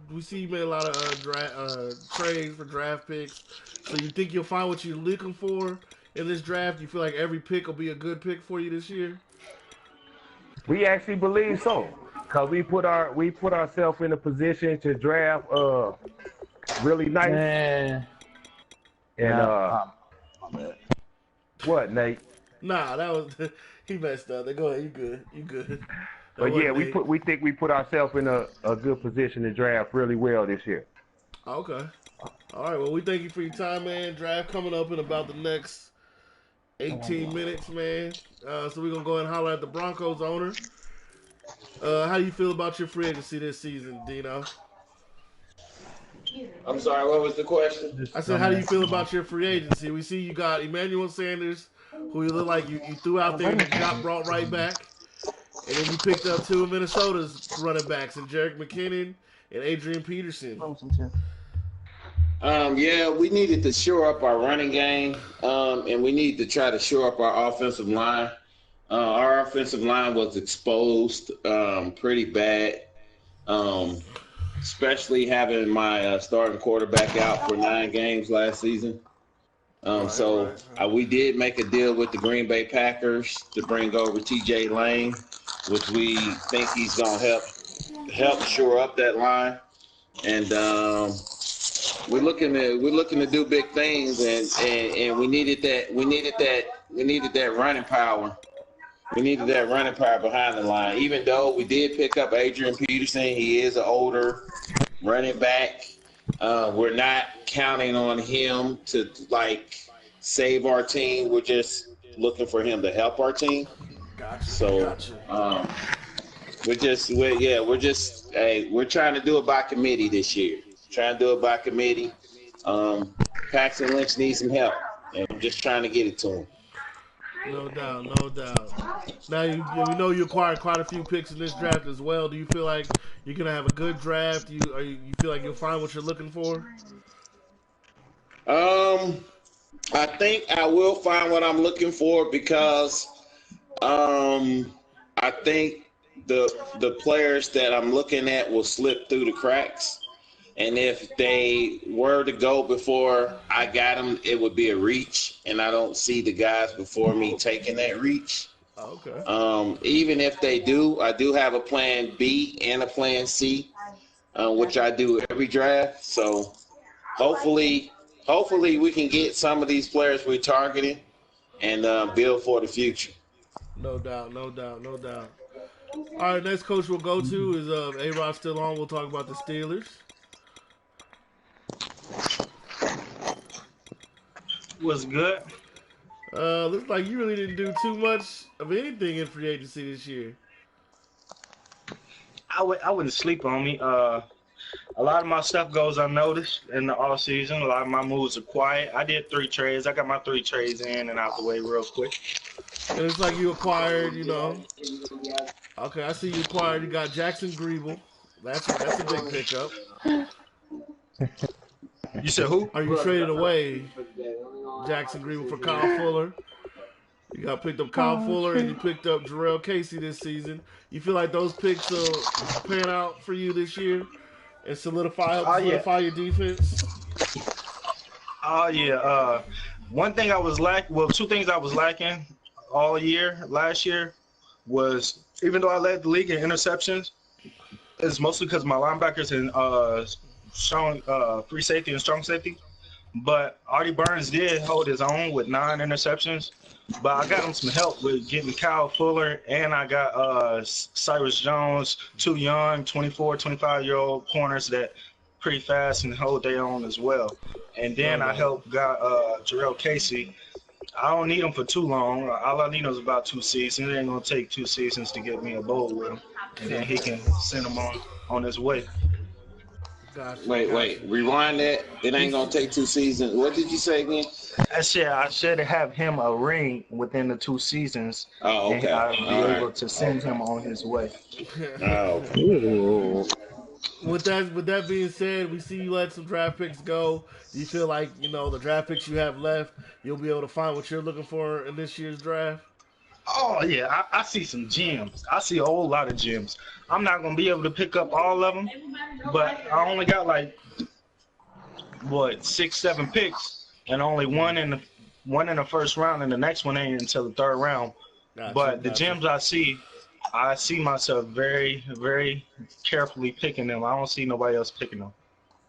trades for draft picks. So you think you'll find what you're looking for in this draft? You feel like every pick will be a good pick for you this year? We actually believe so, cause we put ourselves in a position to draft really nice. Man. And what, Nate? Nah, that was he messed up. Go ahead, you good. But yeah, we think we put ourselves in a good position to draft really well this year. Okay. All right. Well, we thank you for your time, man. Draft coming up in about the next 18 minutes, man. So we're gonna go ahead and holler at the Broncos owner. How do you feel about your free agency this season, Dino? I'm sorry, what was the question? I said, how do you feel about your free agency? We see you got Emmanuel Sanders, who you look like you threw out there and got brought right back. And then you picked up two of Minnesota's running backs, and Jerick McKinnon and Adrian Peterson. Yeah, we needed to shore up our running game, and we need to try to shore up our offensive line. Our offensive line was exposed pretty bad, especially having my starting quarterback out for 9 games last season. We did make a deal with the Green Bay Packers to bring over T.J. Lane, which we think he's gonna help shore up that line, and we're looking to do big things, and we needed that running power. We needed that running power behind the line. Even though we did pick up Adrian Peterson, he is an older running back. We're not counting on him to save our team. We're just looking for him to help our team. We're trying to do it by committee this year. Paxton Lynch needs some help, and I'm just trying to get it to him. No doubt. Now, we know you acquired quite a few picks in this draft as well. Do you feel like you're going to have a good draft? You feel like you'll find what you're looking for? I think I will find what I'm looking for because I think the players that I'm looking at will slip through the cracks. And if they were to go before I got them, it would be a reach. And I don't see the guys before me taking that reach. Okay. Even if they do, I do have a plan B and a plan C, which I do every draft. So hopefully we can get some of these players we're targeting and build for the future. No doubt. All right, next coach we'll go to is A-Rod still on. We'll talk about the Steelers. Was good. Looks like you really didn't do too much of anything in free agency this year. I wouldn't sleep on me. A lot of my stuff goes unnoticed in the off season. A lot of my moves are quiet. I did 3 trades. I got my 3 trades in and out the way real quick. And it's like you acquired, Okay, I see you acquired. You got Jackson Greeble. That's a big pickup. You said who? Are you traded away Jackson Greeble for Kyle Fuller? You got picked up Kyle Fuller and you picked up Jarrell Casey this season. You feel like those picks will pan out for you this year and solidify your defense? Oh yeah. One thing I was two things I was lacking all year last year was, even though I led the league in interceptions, it's mostly because my linebackers and strong free safety and strong safety. But Artie Burns did hold his own with 9 interceptions. But I got him some help with getting Kyle Fuller, and I got Cyrus Jones, 2 young, 24, 25-year-old corners that pretty fast and hold their own as well. And then I got Jarrell Casey. I don't need him for too long. All I need is about 2 seasons. It ain't going to take 2 seasons to get me a bowl with him. And then he can send him on his way. Gotcha. Wait. Rewind that. It ain't going to take 2 seasons. What did you say again? I should have him a ring within the 2 seasons. Oh, okay. And I'll be able to send him on his way. With that being said, we see you let some draft picks go. Do you feel like, the draft picks you have left, you'll be able to find what you're looking for in this year's draft? Oh, yeah. I see some gems. I see a whole lot of gems. I'm not going to be able to pick up all of them, but I only got 6, 7 picks, and only one in the first round, and the next one ain't until the 3rd round. But the gems I see myself very, very carefully picking them. I don't see nobody else picking them.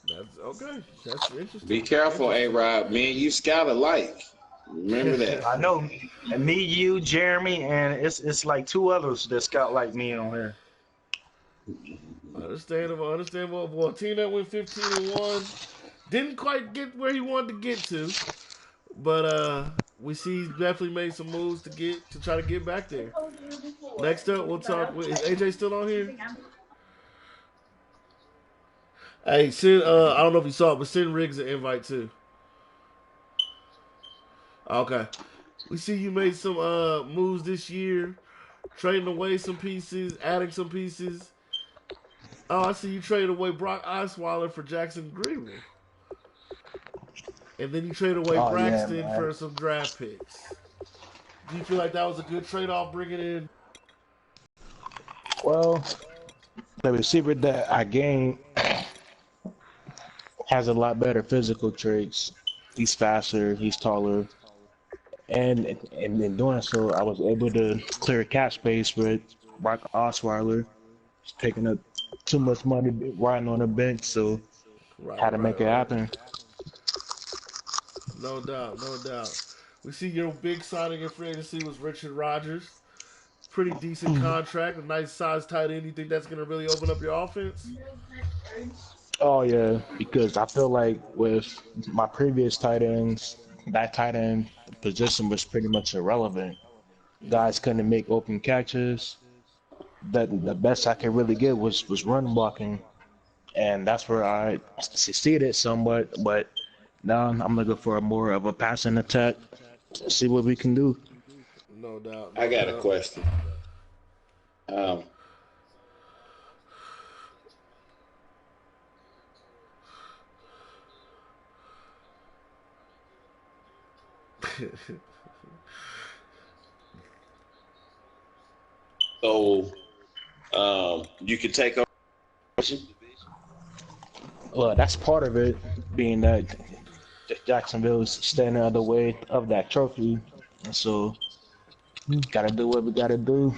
That's okay. That's interesting. Be careful, A-Rod. Me and you scout alike. Remember that. I know. And me, you, Jeremy, and it's like 2 others that scout like me on here. Understandable. Well, a team that went 15-1 didn't quite get where he wanted to get to, but we see he's definitely made some moves to try to get back there. Next up, we'll talk. Is AJ still on here? Hey, send. I don't know if you saw it, but send Riggs an invite too. Okay. We see you made some moves this year. trading away some pieces, adding some pieces. Oh, I see you traded away Brock Osweiler for Jackson Greenville. And then you trade away Oh yeah, Braxton man. for some draft picks. Do you feel like that was a good trade-off bringing in? Well, the receiver that I gained has a lot better physical traits. He's faster, he's taller, and in doing so, I was able to clear cap space with Brock Osweiler. He's taking up too much money riding on the bench, so had to make it happen. No doubt, no doubt. We see your big signing in free agency was Richard Rodgers. Pretty decent contract, a nice size tight end. You think that's going to really open up your offense? Oh yeah, because I feel like with my previous tight ends, that tight end position was pretty much irrelevant. Guys couldn't make open catches. That the best I could really get was run blocking, and that's where I succeeded somewhat. But now I'm looking for more of a passing attack. See what we can do. No doubt. I got a question. So, you can take over. Well, that's part of it, being that Jacksonville is standing the other way of that trophy, and so gotta do what we gotta do.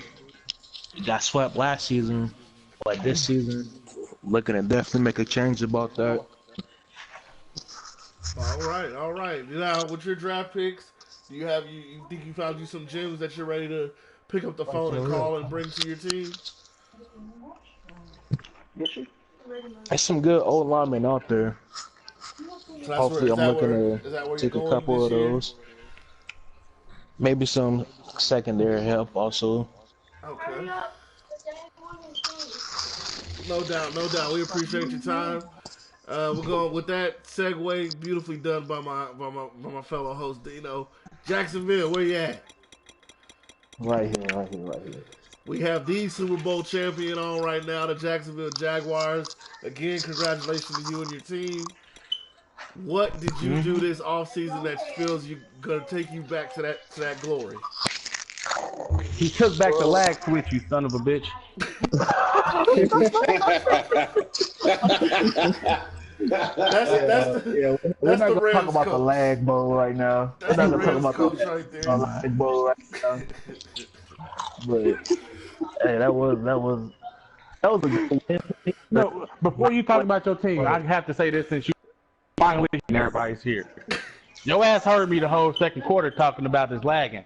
We got swept last season, but this season, looking to definitely make a change about that. All right, all right. Now, with your draft picks, do you have you think you found you some gems that you're ready to pick up the phone and call and bring to your team? There's some good old linemen out there. So Hopefully, I'm looking to take a couple of those. Maybe some secondary help also. Okay. No doubt, no doubt. We appreciate your time. We're going with that segue, beautifully done by my fellow host Dino. Jacksonville, where you at? Right here, right here, right here. We have the Super Bowl champion on right now, the Jacksonville Jaguars. Again, congratulations to you and your team. What did you do this offseason that feels you gonna take you back to that glory? He took back the lag switch, you son of a bitch. We're not the gonna Rams talk about coach. the lag bowl right now. That's We're not the gonna Rams talk coach about right the there. lag bowl right now. But hey, that was a good win. No, before you talk about your team, I have to say this since you finally and everybody's here. Your ass heard me the whole second quarter talking about this lagging.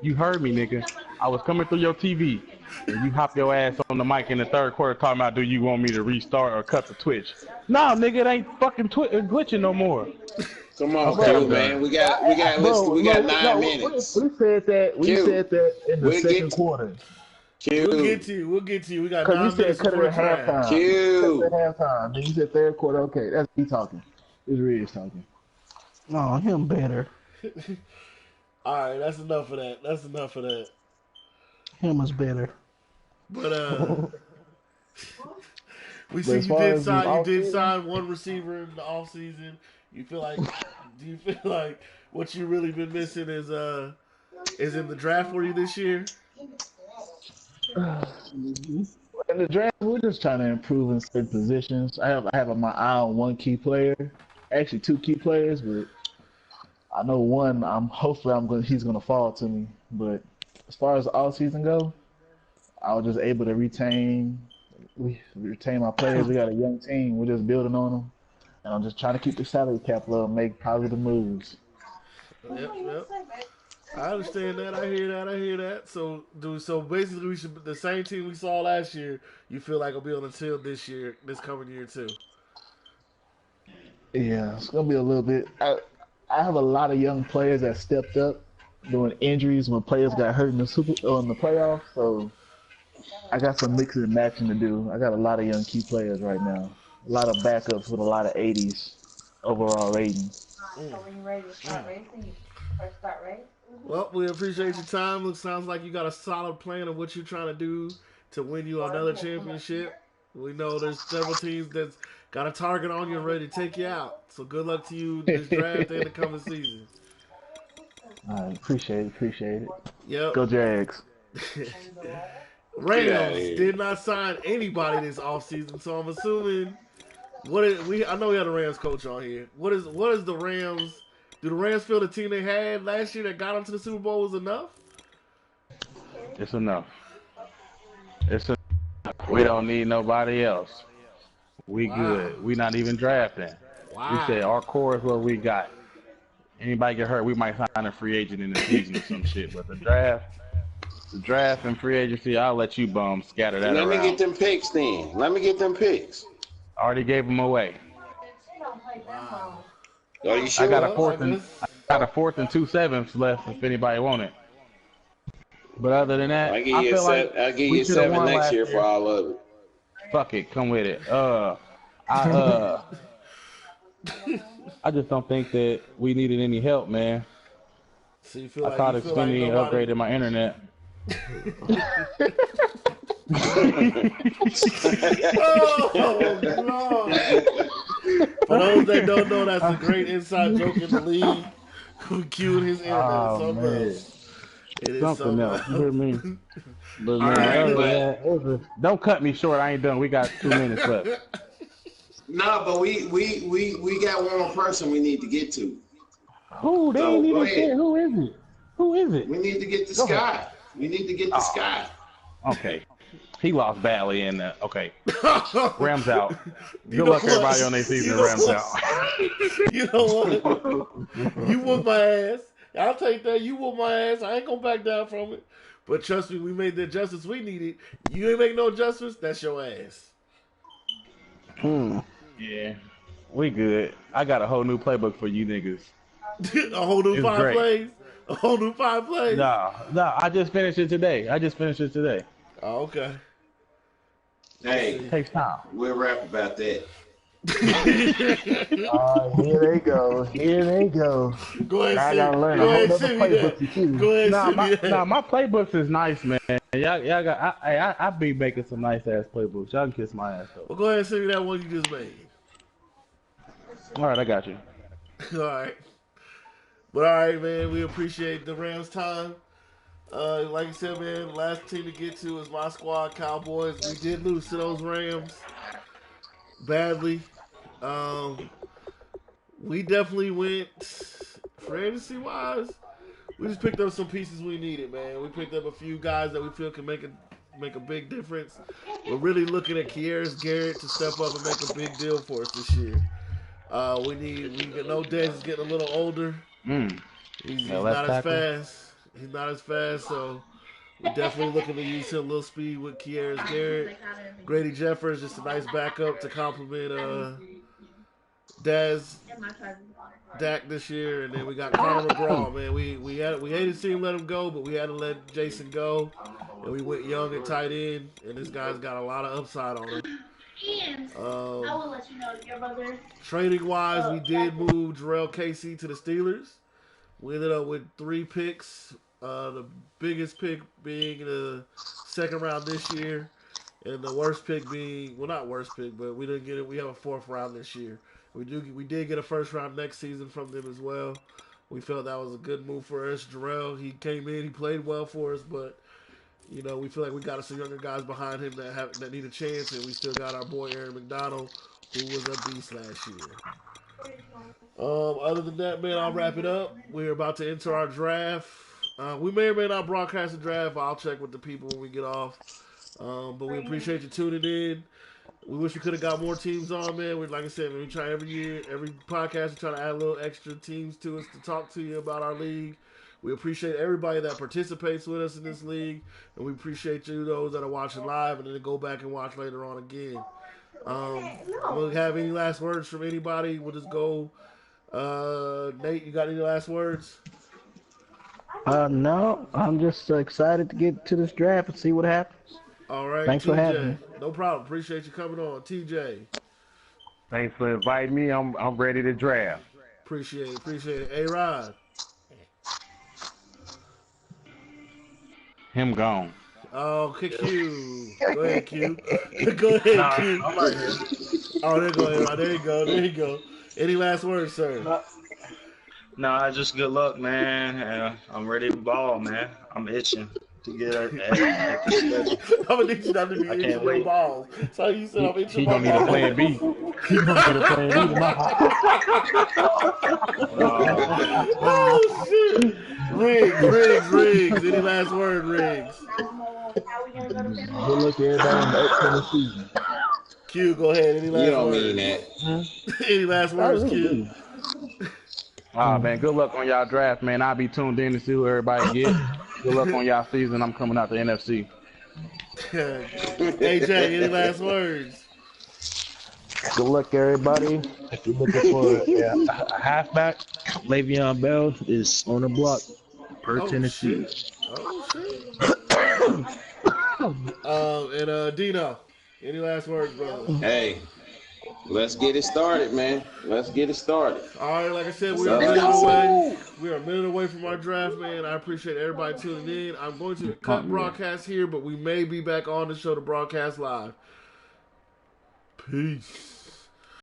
You heard me, nigga. I was coming through your TV, and you hopped your ass on the mic in the third quarter talking about, do you want me to restart or cut the Twitch? No, nigga, it ain't fucking glitching no more. Come on, Q, man. We got 9 minutes. We said that. We Q, said that in the second quarter. Q. We'll get to you. We'll get to you. We got 9 Because you minutes said cut it before at draft. halftime. Q. Cut it at halftime. Then you said third quarter. Okay, that's me talking. It's Reyes talking. No, him better. All right, that's enough of that. That's enough of that. Him is better. But we see you did sign one receiver in the offseason. You feel like do you feel like what you really been missing is in the draft for you this year? In the draft, we're just trying to improve in certain positions. I have my eye on one key player, actually two key players, but I know one. He's gonna fall to me. But as far as the all season go, I was just able to retain my players. We got a young team. We're just building on them, and I'm just trying to keep the salary cap low and make positive moves. Yep. I understand that. I hear that. So basically, the same team we saw last year. You feel like will be on the field this coming year too. Yeah, it's gonna be a little bit. I have a lot of young players that stepped up during injuries when players got hurt in the playoffs. So I got some mixing and matching to do. I got a lot of young key players right now. A lot of backups with a lot of 80s overall ratings. So when you're ready to start racing, you first start racing? Well, we appreciate your time. It sounds like you got a solid plan of what you're trying to do to win you another championship. We know there's several teams that's got a target on you and ready to take you out. So good luck to you this draft and the coming season. I appreciate it. Yep. Go Jags. Get out of Rams here. did not sign anybody this offseason, so I'm assuming I know we had a Rams coach on here. What is the Rams? Do the Rams feel the team they had last year that got them to the Super Bowl was enough? It's enough. It's enough. We don't need nobody else. We good. We not even drafting. Wow. We said our core is what we got. Anybody get hurt, we might sign a free agent in the season or some shit. But the draft and free agency, I'll let you bums scatter that Let around. me get them picks then. Let me get them picks. Already gave them away. Wow. Are you sure? I got a fourth and 2/7 left if anybody want it. But other than that, I'll give I you feel like I'll give we you should've 7 won next last year for all of it. Fuck it, come with it. I just don't think that we needed any help, man. So you feel I thought Xfinity upgraded my internet. Oh, Lord. For those that don't know, that's a great inside joke in the league. Who queued his internet? Oh, Something man. else. It is Something else. You hear me? But man, right, other than that, don't cut me short. I ain't done. We got 2 minutes left. No, but we got one more person we need to get to. Who? They So, ain't go even ahead. said. Who is it? Who is it? We need to get to Go ahead. Scott. We need to get to Scott. Okay. He lost badly in the. Okay. Rams out. You Good know luck, what? everybody, on their season. You know Rams what? out. You know what? You whoop my ass. I'll take that. You whoop my ass. I ain't gonna back down from it. But trust me, we made the adjustments we needed. You ain't make no adjustments, that's your ass. Yeah. We good. I got a whole new playbook for you niggas. A whole new It's 5 great. plays. A whole new 5 plays. No, I just finished it today. Oh, okay. Hey, It takes time. we'll rap about that. Here they go. Go ahead, I send, gotta learn go a whole ahead, nother send me playbook that. to you. Go ahead, Nah, send me that. my playbooks is nice, man. Y'all got. I be making some nice ass playbooks. Y'all can kiss my ass though. Well, go ahead and send me that one you just made. All right, I got you. All right. But all right, man, we appreciate the Rams' time. Like I said, man, the last team to get to is my squad, Cowboys. We did lose to those Rams badly. We definitely went fantasy wise. We just picked up some pieces we needed, man. We picked up a few guys that we feel can make a big difference. We're really looking at Kieris Garrett to step up and make a big deal for us this year. We know Dez is getting a little older. He's not as fast. He's not as fast, so we're definitely looking to use him a little speed with Kieris Garrett. Grady Jeffers, just a nice backup to complement Dak this year, and then we got Conor McGraw, man. We hated to see him let him go, but we had to let Jason go, and we went young at tight end, and this guy's got a lot of upside on him. I will let you know your brother. Trading wise, we did move Jarrell Casey to the Steelers. We ended up with 3 picks. The biggest pick being the 2nd round this year, and the worst pick being, well, not worst pick, but we didn't get it. We have a 4th round this year. We did get a 1st round next season from them as well. We felt that was a good move for us. Jarrell, he came in, he played well for us, but you know, we feel like we got some younger guys behind him that need a chance, and we still got our boy Aaron McDonald, who was a beast last year. Other than that, man, I'll wrap it up. We're about to enter our draft. We may or may not broadcast the draft. I'll check with the people when we get off. But we appreciate you tuning in. We wish we could have got more teams on, man. Like I said, we try every year, every podcast, we try to add a little extra teams to us to talk to you about our league. We appreciate everybody that participates with us in this league, and we appreciate you, those that are watching live, and then go back and watch later on again. We'll have any last words from anybody? We'll just go. Nate, you got any last words? No, I'm just excited to get to this draft and see what happens. All right, Thanks TJ. for having me. No problem. Appreciate you coming on, TJ. Thanks for inviting me. I'm ready to draft. Appreciate it. A-Rod. Him gone. Oh, Q. Go ahead, Q. Go ahead, Nah, Q. I'm right here. Oh, there you go. There you go. Any last words, sir? Nah, just good luck, man. I'm ready to ball, man. I'm itching to get at the schedule. I'm gonna need you not to be I itching can't your wait. balls. So you said I'm itching He my gonna need a balls. plan B. He gonna need a plan B tomorrow. Oh shit! Riggs. Any last word, Riggs? Good luck to everybody in the upcoming season. Q, go ahead. Any You last don't words? mean that. Any last I words, really Q? do. Man, good luck on y'all draft, man. I'll be tuned in to see who everybody get. Good luck on y'all season. I'm coming out the NFC. AJ, any last words? Good luck, everybody. If you're looking for a halfback, Le'Veon Bell is on the block per Oh Tennessee. shit! Oh shit! And Dino, any last words, brother? Hey, let's get it started, man. Let's get it started. All right, like I said, we So are a like minute I said, away. We are a minute away from our draft, man. I appreciate everybody tuning in. I'm going to cut broadcast here, but we may be back on the show to broadcast live. Peace.